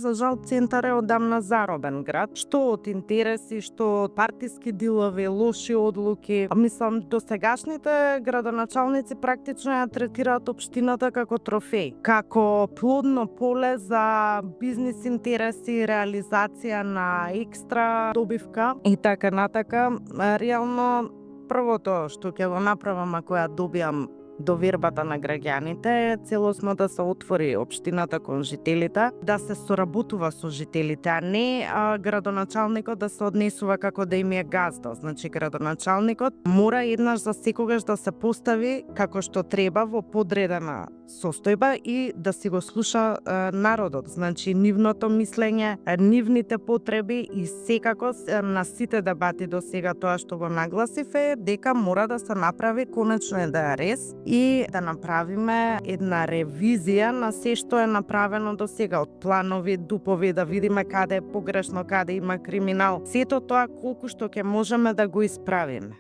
За жал, Центар е одамна заробен град, што од интереси, што од партиски дилови, лоши одлуки. Мислам, досегашните градоначалници практично ја третираат општината како трофеј, како плодно поле за бизнис интереси, реализација на екстра добивка и така натака. Реално, првото што ќе го направам ако ја добиам довербата на граѓаните е целосно да се отвори општината кон жителите, да се соработува со жителите, а не градоначалникот да се однесува како да им е газда. Значи, градоначалникот мора еднаш за секогаш да се постави како што треба во подредена состојба и да си го слуша народот. Значи, нивното мислење, нивните потреби и секако на сите дебати до сега тоа што го нагласив е дека мора да се направи конечно ДРС и да направиме една ревизија на се што е направено до сега, од планови, дупови, да видиме каде е погрешно, каде има криминал. Сето тоа колку што ќе можеме да го исправиме.